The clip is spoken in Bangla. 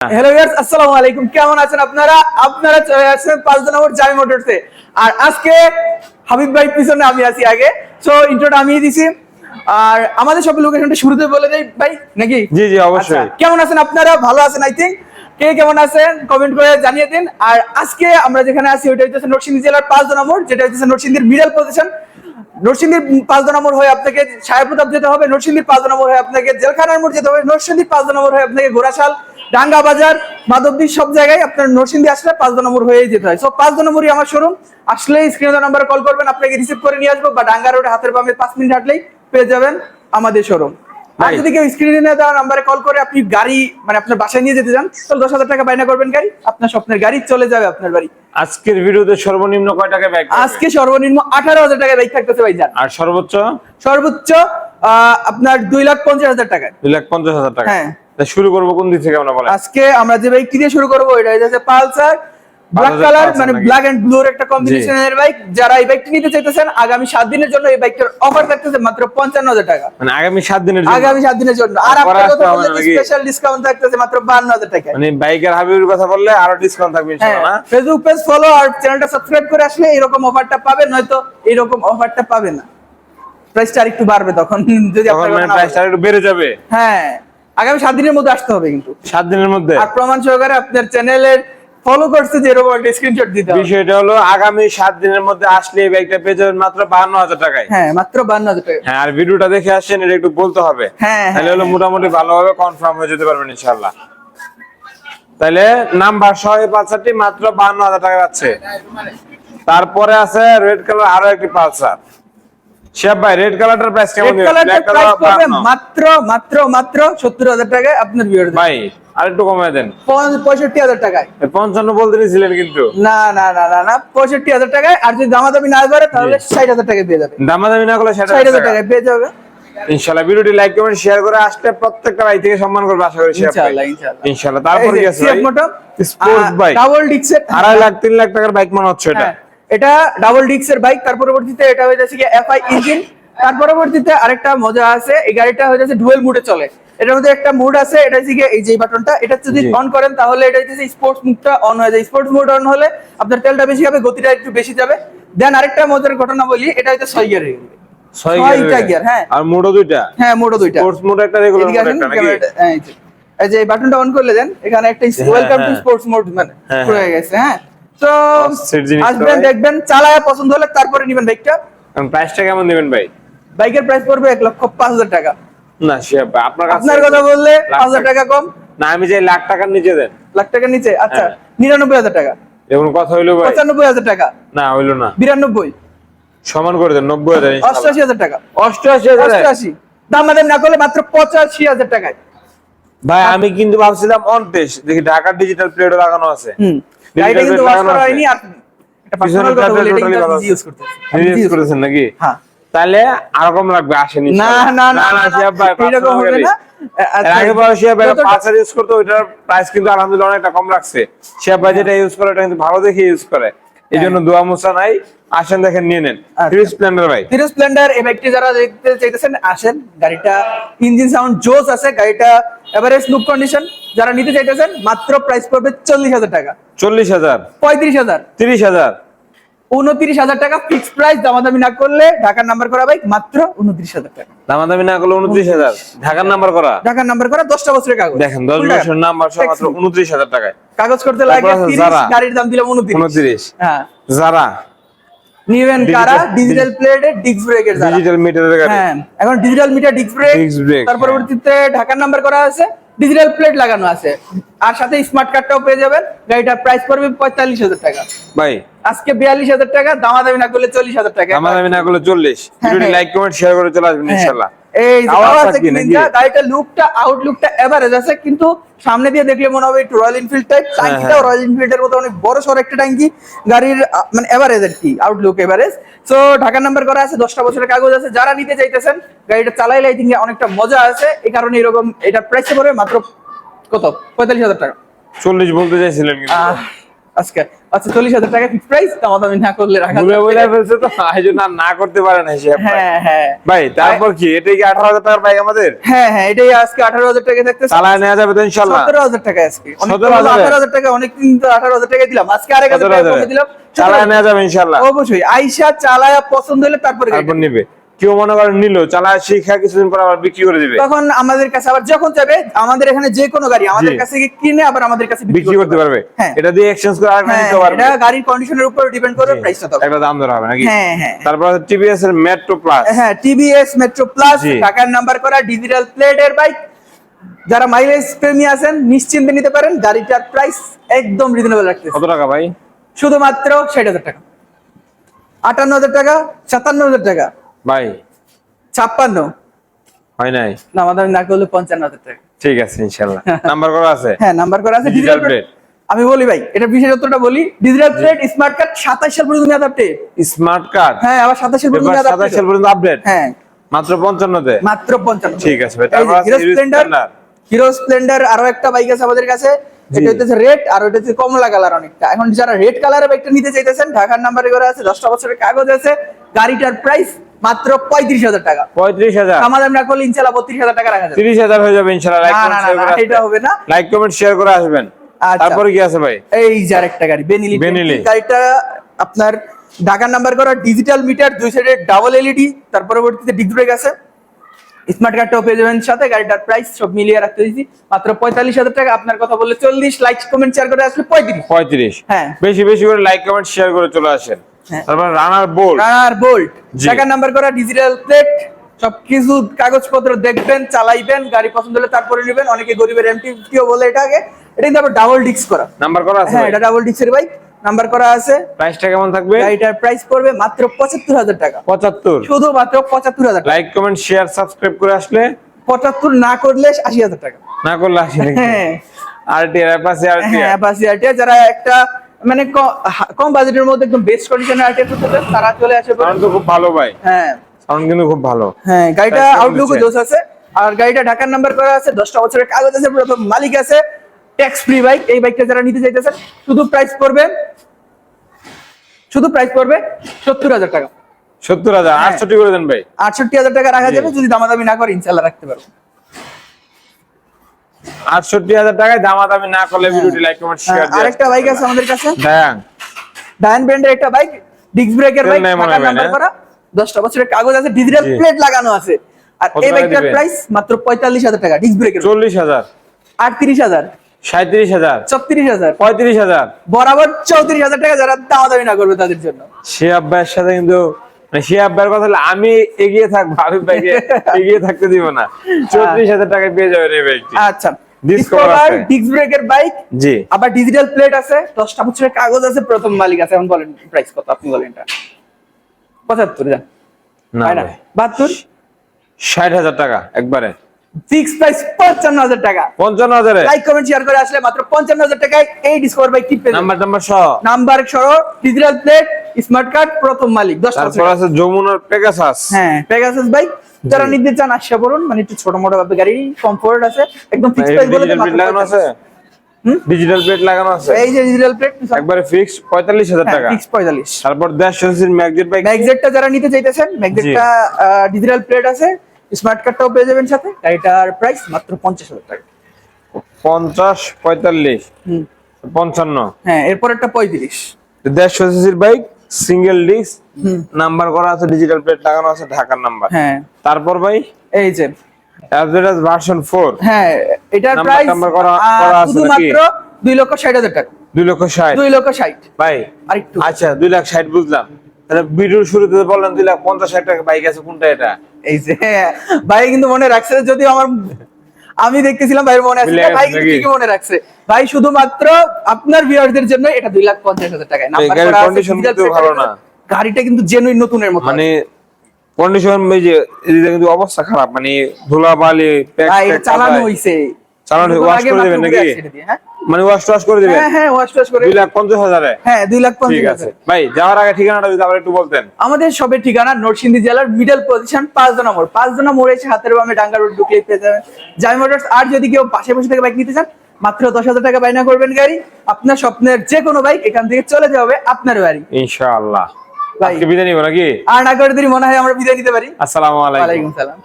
হ্যালো ভিউয়ার্স, আসসালামু আলাইকুম। কেমন আছেন আপনারা? আপনারা চলে আসছেন 5 নম্বর জামি মোটরসে। আর আজকে হাবিব ভাই পিছনে, আমি আছি আগে। সো ইন্ট্রোটা আমি দিছি। আর আমাদের সব লোকেশনটা শুরুতে বলে দেই ভাই, নাকি? জি জি অবশ্যই। কেমন আছেন আপনারা? ভালো আছেন আই থিংক। কে কেমন আছেন কমেন্ট করে জানিয়ে দিন। আর আজকে আমরা যেখানে আছি ওইটা হচ্ছে নরসিংদী জেলার 5 নম্বর, যেটা হচ্ছে নরসিংদীর মিডল পজিশন। নরসিংদীর 5 নম্বর হয়ে আপনাকে সাহেবপ্রতাপ যেতে হবে, নরসিংদীর 5 নম্বর হয়ে আপনাকে জেলখানার মোড় যেতে হবে, নরসিংদীর 5 নম্বর হয়ে আপনাকে ঘোড়াশাল, ডাঙ্গা বাজার, মাধবদী, সব জায়গায় আপনার নরসিংদী আসলে 5 নম্বর হয়ে যেতে হয়। সো 5 নম্বরই আমার শোরুম। আসলেই স্ক্রিনে নাম্বারে কল করবেন, আপনাকে রিসিভ করে নিয়ে আসবো, বা ডাঙ্গা রোডে হাতের বামে 5 মিনিট হাঁটলেই পেয়ে যাবেন আমাদের শোরুম। আর যদি কেউ স্ক্রিনে দেওয়া নাম্বারে কল করে আপনি গাড়ি মানে আপনার বাসায় নিয়ে যেতে চান, তাহলে 10,000 টাকা বায়না করবেন, গাড়ি আপনার স্বপ্নের গাড়ি চলে যাবে আপনার বাড়ি। আজকের ভিডিওতে সর্বনিম্ন কয় টাকা বাইক? আজকে সর্বনিম্ন 18,000 টাকা বাইক থাকতেছে ভাইজান। আর সর্বোচ্চ? সর্বোচ্চ আপনার 2,50,000 টাকা। 2,50,000 টাকা। হ্যাঁ। তা শুরু করব কোন দিক থেকে আমরা বলেন? আজকে আমরা যে বাইকটি দিয়ে শুরু করব এটা হচ্ছে পালসার ব্ল্যাক কালার, মানে ব্ল্যাক এন্ড ব্লুর একটা কম্বিনেশনের বাইক। যারা এই বাইকটি নিতে চাইতেছেন, আগামী 7 দিনের জন্য এই বাইকটার অফার থাকতেছে মাত্র 55,000 টাকা। মানে আগামী 7 দিনের জন্য? আগামী 7 দিনের জন্য। আর আপনার কথা বললে স্পেশাল ডিসকাউন্ট থাকতেছে মাত্র 52,000 টাকা। মানে বাইকের হাবিবের কথা বললে আরো ডিসকাউন্ট থাকবে ইনশাআল্লাহ না? ফেসবুক পেজ ফলো আর চ্যানেলটা সাবস্ক্রাইব করে আসলে এরকম অফারটা পাবেন, নয়তো এরকম অফারটা পাবেন না। প্রাইসটা আরেকটু বাড়বে তখন, যদি আপনার মানে প্রাইসটা একটু বেড়ে যাবে। হ্যাঁ, আগামী 7 দিনের মধ্যে আসতে হবে কিন্তু। 7 দিনের মধ্যে? আর প্রমাণ সহকারে আপনার চ্যানেলের ফলো করতে যে এরকম একটা স্ক্রিনশট দিতে হবে। বিষয়টা হলো আগামী 7 দিনের মধ্যে আসলে এই বাইকটা পেয়ে যাবেন মাত্র 52,000 টাকায়। হ্যাঁ, মাত্র 52,000 টাকা। হ্যাঁ, আর ভিডিওটা দেখে আসেন, এটা একটু বলতে হবে। হ্যাঁ, তাহলে হলো মোটামুটি ভালোভাবে কনফার্ম হয়ে যেতে পারবেন ইনশাআল্লাহ। তাহলে নাম্বার সহ এই পালসারটি মাত্র 52,000 টাকা যাচ্ছে। তারপরে আছে রেড কালার আরো একটি পালসার। শিহাব ভাই, রেড কালারটার প্রাইস কেমন দিবেন? ব্ল্যাক কালার পড়বে মাত্র মাত্র মাত্র 70,000 টাকায় আপনার ভিউয়ার। ভাই আরেকটু কমায় দেন। 65,000 টাকায়। 55 বলতে নিছিলেন কিন্তু। না না না না না, 65,000 টাকায়। আর যদি দামাদামি না করে তাহলে 60,000 টাকায় পেয়ে যাবে। দামাদামি না করলে 60,000 টাকায় পেয়ে যাবে ইনশাআল্লাহ। ভিডিওটি লাইক কমেন্ট শেয়ার করে আসলে প্রত্যেকটা ভাই থেকে সম্মান করবে আশা করি শিহাব ভাই। ইনশাআল্লাহ ইনশাআল্লাহ ইনশাআল্লাহ। তারপর কি আছে ভাই? স্পোর্টস বাইক ডাবল ডিক্সের 2.5 লাখ 3 লাখ টাকার বাইক মনে হচ্ছে এটা। এটা ডাবল ডিক্সের বাইক। তার পরবর্তীতে এটা হয়ে যাচ্ছে কি এফআই ইঞ্জিন। তার পরবর্তীতে আরেকটা মজা আছে, এই গাড়িটা হয়ে যাচ্ছে ডুয়েল মুডে চলে। এটার মধ্যে একটা মুড আছে, এটা হচ্ছে কি এই যে বাটনটা, এটা যদি অন করেন তাহলে এটা হচ্ছে স্পোর্টস মুডটা অন হয়ে যায়। স্পোর্টস মুড অন হলে আপনার তেলটা বেশি হবে, গতিটা একটু বেশি যাবে। দেন আরেকটা মজার ঘটনা বলি, এটা হচ্ছে 6 গিয়ারের। 6টা গিয়ার। হ্যাঁ, আর মোডও দুইটা। হ্যাঁ, মোডও দুইটা। স্পোর্টস মোড একটা, রেগুলার মোড একটা নাকি? হ্যাঁ, এই যে বাটনটা অন করলে দেন এখানে একটা ওয়েলকাম টু স্পোর্টস মোড মানে হয়ে গেছে। হ্যাঁ, তো আসবেন, দেখবেন, চালায় পছন্দ হলে তারপরে নেবেন বাইকটা। প্রাইসটা কেমন দিবেন ভাই? বাইকের প্রাইস পড়বে 1,05,000 টাকা। না শিহাব ভাই, আপনার কথা বললে 5,000 টাকা কম। না, আমি চাই লাখ টাকার নিচে দেন। লাখ টাকার নিচে? আচ্ছা, 99,000 টাকা। এমন কথা হইলো ভাই? 95,000 টাকা। না হইলো না। 92 সমান করে দেন। 90,000। 88,000 টাকা। 88,000। 88 দামাদামি না করলে মাত্র 85,000 টাকায়। ভাই আমি কিন্তু ভাবছিলাম 29, দেখি ঢাকার ডিজিটাল প্লেটও লাগানো আছে। গাড়িটা কিন্তু ওয়াশ করা হয়নি। আর এটা পার্সোনাল কথা বলে এটা কিন্তু ইউজ করতেছি। ইউজ করেছেন নাকি? হ্যাঁ। তাহলে আর কম লাগবে? আসেনি। না না না না শিহাব ভাই, এরকম হবে না। আগে বড় শিহাব ভাই পালসার ইউজ করতে, ওইটার প্রাইস কিন্তু আলহামদুলিল্লাহ অনেকটা কম রাখছে। শিহাব ভাই যেটা ইউজ করে এটা কিন্তু ভালো দেখে ইউজ করে, এইজন্য দোয়া মোছা নাই। আসেন দেখেন, নিয়ে নেন। হিরো স্প্লেন্ডার ভাই। হিরো স্প্লেন্ডার এই বাইকটি যারা দেখতে চাইতেছেন আসেন। গাড়িটা ইঞ্জিন সাউন্ড জোস আছে, গাড়িটা এভারেজ লুক কন্ডিশন। যারা নিতে চাইতেছেন মাত্র প্রাইস পড়বে 40,000 টাকা। 40,000? 35,000? 30,000? 29,000 টাকা ফিক্সড প্রাইস। দামাদামি না করলে ঢাকার নাম্বার করা বাইক মাত্র 29,000 টাকা। দামাদামি না করলে 29,000? ঢাকার নাম্বার করা? ঢাকার নাম্বার করা, 10টা বছরের কাগজ। দেখেন 10 বছরের নাম্বার সহ মাত্র 29,000 টাকায় কাগজ করতে লাগে 30, গাড়ির দাম দিলাম 29। হ্যাঁ, যারা নিবেন কারা ডিজিটাল প্লেটের ডিস্ক ব্রেকের, ডিজিটাল মিটারের গাড়ি। হ্যাঁ, এখন ডিজিটাল মিটার ডিস্ক ব্রেক। তার পরবর্তীতে ঢাকার নাম্বার করা আছে, ডিজিটাল প্লেট লাগানো আছে, আর সাথে স্মার্ট কার্ডটাও পেয়ে যাবেন। গাড়িটার প্রাইস পড়বে 45,000 টাকা। ভাই আজকে 42,000 টাকা, দামাদামি না করলে 40,000 টাকা। দামাদামি না করলে 40। ভিডিওটি লাইক কমেন্ট শেয়ার করে চলে আসবেন ইনশাআল্লাহ। এই গাড়িটা লুকটা আউটলুকটা এভারেজ আছে, কিন্তু সামনে দিয়ে দেখলে মনে হবে একটু রয়্যাল এনফিল্ড টাইপ। ট্যাঙ্কিটাও রয়্যাল এনফিল্ডের মতো অনেক বড় সড় একটা ট্যাঙ্কি। গাড়ির মানে এভারেজ আর কি, আউটলুক এভারেজ। সো ঢাকার নাম্বার করা আছে, 10টা বছরের কাগজ আছে। যারা নিতে চাইতেছেন, গাড়িটা চালাইলে আই থিংক অনেকটা মজা আছে। এই কারণে এরকম এটা প্রাইস পড়বে মাত্র কত? 45,000 টাকা। 40 বলতে চাইছিলেন কিন্তু আজকে আচ্ছা 40,000 টাকা ফিক্স প্রাইস, দামাদামি না করলে রাখা ভুলে যাবে। বলে ফেলছে তো, এই জন্য আর না করতে পারে না হিসাব ভাই। হ্যাঁ হ্যাঁ ভাই তারপর কি এটা কি 18,000 টাকার বাইক আমাদের? হ্যাঁ হ্যাঁ, এটাই আজকে 18,000 টাকা থাকতেছে। চালায় নেওয়া যাবে তো ইনশাআল্লাহ? 17,000 টাকা আজকে। অনেক 17,000 18,000 টাকা, অনেকদিন তো 18,000 টাকা দিলাম, আজকে আরেক 1,000 টাকা কমে দিলাম। চালায় নেওয়া যাবে ইনশাআল্লাহ। অবশ্যই আইসা চালায়া পছন্দ হলে তারপরে গাড়ি তারপর নিবে। কেউ মনে করেন নিল, চালায় শিখা কিছুদিন পর আবার বিক্রি করে দিবে, তখন আমাদের কাছে আবার যখন চাইবে, আমাদের এখানে যে কোনো গাড়ি আমাদের কাছে কিনে আবার আমাদের কাছে বিক্রি করতে পারবে। হ্যাঁ, এটা দিয়ে এক্সচেঞ্জ করে আরেকটা হ্যাঁ, নিতে পারবে। এটা গাড়ির কন্ডিশনের উপর ডিপেন্ড করে প্রাইসটা তবে একটা দাম ধরা হবে নাকি? হ্যাঁ হ্যাঁ। তারপর টিভিএস এর মেট্রো প্লাস। হ্যাঁ, টিভিএস মেট্রো প্লাস, জি। টাকার নাম্বার করা ডিজিটাল প্লেটের বাইক। যারা মাইলেজ প্রেমী আছেন নিশ্চিন্তে নিতে পারেন, গাড়িটার প্রাইস একদম রিজনেবল রাখতেছে। কত টাকা ভাই? শুধুমাত্র 60,000 টাকা, 58,000 টাকা, 57,000 টাকা, ভাই 56, হয় নাই? না আমাদের না করলে 55,000 টাকা। ঠিক আছে ইনশাআল্লাহ। নাম্বার করা আছে? হ্যাঁ, নাম্বার করা আছে ডিজিটাল ডিজিটাল প্লেট। আমি বলি ভাই, এটা বিশেষত্বটা বলি, ডিজিটাল প্লেট, স্মার্ট কার্ড 27 সাল পর্যন্ত মেয়াদ আপডেট। Smart card. হ্যাঁ, আবার 27 সাল পর্যন্ত মেয়াদ 27 আপডেট। সাল পর্যন্ত আপডেট। হ্যাঁ, মাত্র 55 তে। মাত্র 55। ঠিক আছে ভাই। এই যে তারপর আছে hero hero Splendor. Splendor. Hero Splendor আরো একটা বাইক আছে আমাদের কাছে, জি। এটা হচ্ছে রেড আর ওটা হচ্ছে কমলা কালার অনেকটা। এখন যারা রেড কালারের বাইকটা নিতে চাইতেছেন, ঢাকার নাম্বারে করে আছে, 10টা বছরের কাগজ আছে, গাড়িটার প্রাইস মাত্র 35,000 টাকা। 35,000। আমাদের না করলে ইনশাআল্লাহ 32,000 টাকা রাখা যাবে। 30,000 হয়ে যাবে ইনশাআল্লাহ। লাইক না, কমেন্ট না, শেয়ার না, করে এটা হবে না। লাইক কমেন্ট শেয়ার করে আসবেন। আচ্ছা। তারপরে কি আছে ভাই? এই যে আরেকটা গাড়ি বেনিলি। বেনিলি। গাড়িটা আপনার ঢাকার নাম্বার করা, ডিজিটাল মিটার, দুই সাইডে ডাবল এলইডি, তার পরবর্তীতে ডিস্ক ব্রেক আছে, স্মার্ট কার্ডটাও পেয়ে যাবেন সাথে। গাড়িটার প্রাইস সব মিলিয়ে রাখতে দিয়েছি মাত্র 45,000 টাকা। আপনার কথা বললে 40, লাইক কমেন্ট শেয়ার করে আসলে 35। 35। হ্যাঁ। বেশি বেশি করে লাইক কমেন্ট শেয়ার করে চলে আসেন। হ্যাঁ। তারপর রানার বোল্ট। আর বোল্ট, জি। ঢাকার নাম্বার করা, ডিজিটাল প্লেট, সবকিছু কাগজপত্র দেখবেন, চালাইবেন, গাড়ি পছন্দ হলে তারপরে নেবেন। অনেকে গরিবের এমটিও বলে এটাকে, এটা কিন্তু আবার ডাবল ডিস্ক করা। নাম্বার করা আছে হ্যাঁ, ভাই? এটা ডাবল ডিস্কের বাইক, নাম্বার করা আছে। প্রাইসটা কেমন থাকবে? গাড়িটার প্রাইস পড়বে মাত্র 75,000 টাকা। 75। শুধু মাত্র 75,000 টাকা। লাইক কমেন্ট শেয়ার সাবস্ক্রাইব করে আসলে 75 না করলে 80,000 টাকা। না করলে আসি নাকি? হ্যাঁ আরটিআর অ্যাপাচি হ্যাঁ, আরটিআর। অ্যাপাচি আরটিআর, যারা একটা মানে কম বাজেটের মধ্যে একদম বেস্ট কন্ডিশনের আরটিআর করতে চান, তারা চলে আসে। সাউন্ড তো খুব ভালো ভাই। হ্যাঁ সাউন্ড কিন্তু খুব ভালো। হ্যাঁ, গাড়িটা Price কেমন আউটলুকও দিচ্ছে? জোস আছে। আর গাড়িটা ঢাকার নাম্বার করা আছে, 10টা বছরের কাগজ আছে, প্রথম মালিক আছে, ট্যাক্স ফ্রি বাইক। এই বাইকটা যারা নিতে চাইতেছেন, শুধু প্রাইস পড়বে 70,000 টাকা। 70,000। হ্যাঁ। 68 করে দেন ভাই। 68,000 টাকা রাখা জি। যাবে, যদি দামাদামি না করে ইনশাআল্লাহ রাখতে পারবো। 68,000 টাকায় দামাদামি না করলে ভিডিওটি লাইক কমেন্ট শেয়ার দিয়ে আরেকটা বাইক আছে আমাদের কাছে, ডায়াং। ডায়ান ব্র্যান্ডের একটা বাইক, ডিস্ক ব্রেকের তেল বাইক, নাই মনে ঢাকার হয় নাম্বার না? করা, 10টা বছরের কাগজ আছে, ডিজিটাল জি। প্লেট লাগানো আছে। আর কত এই টাকা বাইকটার দিবেন? প্রাইস মাত্র 45,000 টাকা, ডিস্ক ব্রেকের। 40,000। 38,000, 37,000। 36,000, 35,000। বরাবর 34,000 টাকা যারা দামাদামি না করবে তাদের জন্য। সে আব্বার সাথে কিন্তু মানে সে আব্বার কথা হলে আমি এগিয়ে থাকবো, আমি ভাইকে এগিয়ে থাকতে দিব না। 34,000 টাকায় পেয়ে যাবেন এই বাইকটি। আচ্ছা, Discover আছে। ডিস্ক ব্রেকের বাইক, জি। আবার ডিজিটাল প্লেট আছে, 10টা বছরের কাগজ আছে, প্রথম মালিক আছে। এখন বলেন প্রাইস কত, আপনি বলেন। এটা 75 যান, না হয় না? ভাই। 72, 60,000 টাকা একবারে। ফিক্স প্রাইস 55,000 টাকা। 55,000 এ লাইক কমেন্ট শেয়ার করে আসলে মাত্র 55,000 টাকায় এই ডিসকভার বাইক কিনতে নাম্বার সহ। নাম্বার সহ, ডিজিটাল প্লেট, স্মার্ট কার্ড, প্রথম মালিক, 10 তারপর বছর। আছে যমুনার পেগাসাস। হ্যাঁ, পেগাসাস বাইক যারা নিতে চান আসা পড়ুন, মানে একটু ছোট মোটো ভাবে গাড়ি, কমফোর্ট আছে, একদম ফিক্স প্রাইস বলে ডিজিটাল প্লেট লাগানো আছে। ডিজিটাল প্লেট লাগানো আছে। এই যে ডিজিটাল প্লেট একবারে ফিক্স 45,000 টাকা। ফিক্স 45। তারপর 150 সিসির ম্যাগজেট বাইক। ম্যাগজেটটা যারা নিতে চাইতেছেন, ম্যাগজেটটা ডিজিটাল প্লেট আছে, স্মার্ট কার্ডটাও পেয়ে যাবেন সাথে। গাড়িটার প্রাইস মাত্র 50,000 টাকা। 50, 45, হুম 55। হ্যাঁ, এরপর একটা 35। 150 সিসির বাইক, সিঙ্গেল ডিস্ক, নাম্বার করা আছে, ডিজিটাল প্লেট লাগানো আছে, ঢাকার নাম্বার। হ্যাঁ, তারপর ভাই এই যে অ্যাভারেজ ভার্সন 4। হ্যাঁ, এটার নাম্বার প্রাইস টাম্বার করা আছে শুধুমাত্র 2,60,000 টাকা। 2,60,000। 2,60,000 ভাই আরেকটু। আচ্ছা 2,60,000 বুঝলাম। তাহলে ভিডিওর শুরুতে বললেন 2,50,000 টাকা বাইক আছে, কোনটা এটা? এই যে ভাই কিন্তু মনে রাখছে, যদি আমার আমি দেখতেছিলাম ভাইয়ের মনে আছে, মিলে ভাই গেছে কিন্তু নাকি? ঠিকই মনে রাখছে। ভাই শুধুমাত্র আপনার ভিউয়ারদের জন্য এটা 2,50,000 টাকায় নাম্বার গাড়ির করা আছে, condition digital কিন্তু plate ভালো আছে। না। গাড়িটা কিন্তু জেনুইন নতুনের মতো। মানে কন্ডিশন এই যে এদিকে কিন্তু অবস্থা খারাপ, মানে ধুলাবালি প্যাক ভাই প্যাক চালানো পাতায়। হইছে, চালানো দুদিন ওয়াশ আগে করে মাত্র দিবেন ঘুরে নাকি? আসছে এটা দিয়ে, হ্যাঁ মানে ওয়াশ করে দিবেন? হ্যাঁ হ্যাঁ, ওয়াশ করে। 2,50,000 হ্যাঁ, ঠিক 2,50,000। আছে ভাই। যাওয়ার আগে ঠিকানাটা যদি আবার একটু বলতেন। আমাদের সবের ঠিকানা নরসিংদী জেলার মিডল পজিশন, 5 মোড়। 5 মোড় এসে হাতের বামে ডাঙ্গা রোড ঢুকলেই পেয়ে যাবেন জামি মোটরস। আর যদি কেউ পাশে বসে থেকে বাইক নিতে চান, মাত্র 10,000 টাকা বাইনা করবেন গাড়ি, আপনার স্বপ্নের যে কোনো বাইক এখান থেকে চলে যাবে আপনার বাড়ি। ইনশাআল্লাহ। ভাই আজকে বিদায় নিব নাকি? আর না করে যদি মনে হয় আমরা বিদায় নিতে পারি। আসসালামু আলাইকুম। ওয়ালাইকুম সালাম।